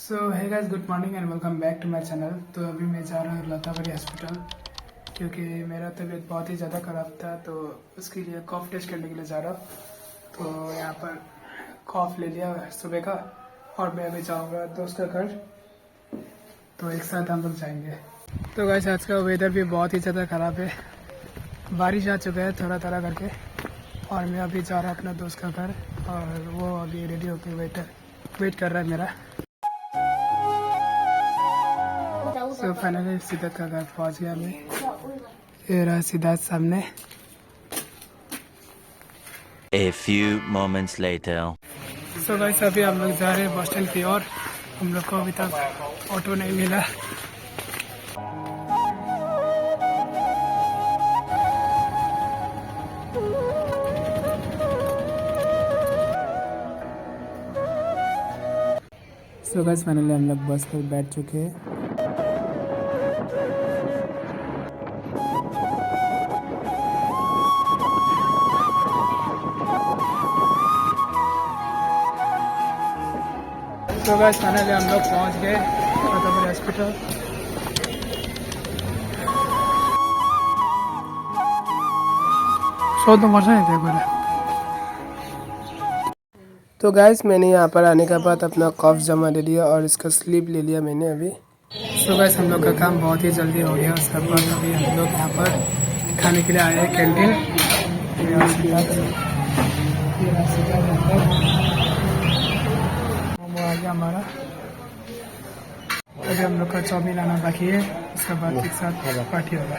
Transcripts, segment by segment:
सो है guys, good morning and welcome back to my channel. तो अभी मैं जा रहा हूँ लतावरी हॉस्पिटल क्योंकि मेरा तबीयत बहुत ही ज़्यादा ख़राब था, तो उसके लिए कॉफ टेस्ट करने के लिए जा रहा हूँ। तो यहाँ पर कॉफ ले लिया सुबह का और मैं अभी जाऊँगा दोस्त का घर, तो एक साथ हम लोग जाएंगे। तो गाइस आज का वेदर भी बहुत ही ज़्यादा ख़राब है, बारिश आ चुका है थोड़ा थोड़ा करके, और मैं अभी जा रहा हूँ अपना दोस्त का घर और वो अभी रेडी होकर वेट कर रहा है मेरा। तो फाइनली सिद्धार्थ का घर पहुंच गया मैं। ये रहा सिद्धार्थ सामने। A few moments later. So guys अभी हम लोग जा रहे हैं बस स्टैंड की ओर। हम लोग को अभी तक ऑटो नहीं मिला। सो गाइस फाइनली हम लोग बस पर बैठ चुके हैं। तो गाइस फाइनली हम लोग पहुंच गए लतावरी हॉस्पिटल। सो तो मजा नहीं था बोला। तो गाइस मैंने यहाँ पर आने के बाद अपना कॉफ जमा ले लिया और इसका स्लीप ले लिया मैंने अभी। तो गाइस हम लोग का काम बहुत ही जल्दी हो गया। उसके बाद अभी हम लोग यहाँ पर खाने के लिए आए हैं कैंटीन। मोमो आ गया हमारा। अभी हम लोग का चाउमीन आना बाकी है, उसके बाद एक साथ पार्टी होगा।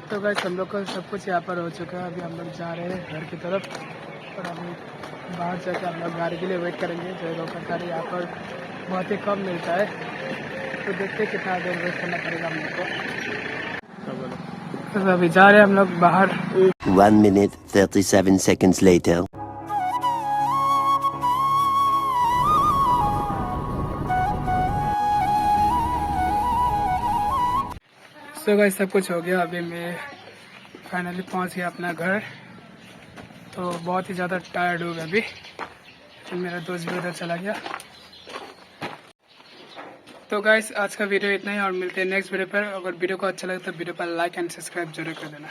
तो गाइस हम लोग का सब कुछ यहाँ पर हो चुका है। अभी हम लोग जा रहे हैं घर की तरफ और अभी बाहर जाके हम लोग गाड़ी के लिए वेट करेंगे। जगह का गाड़ी यहाँ पर बहुत ही कम मिलता है, तो देखते हैं कितना देर वेट करना पड़ेगा हम लोग को। तो अभी जा रहे हैं हम लोग बाहर। 1 minute 37 seconds later. So guys सब कुछ हो गया। अभी मैं फाइनली पहुंच गया अपना घर। तो बहुत ही ज़्यादा टायर्ड हो गया अभी। मेरा दोस्त भी उधर चला गया। तो गाइस आज का वीडियो इतना ही और मिलते हैं नेक्स्ट वीडियो पर। अगर वीडियो को अच्छा लगे तो वीडियो पर लाइक एंड सब्सक्राइब जरूर कर देना।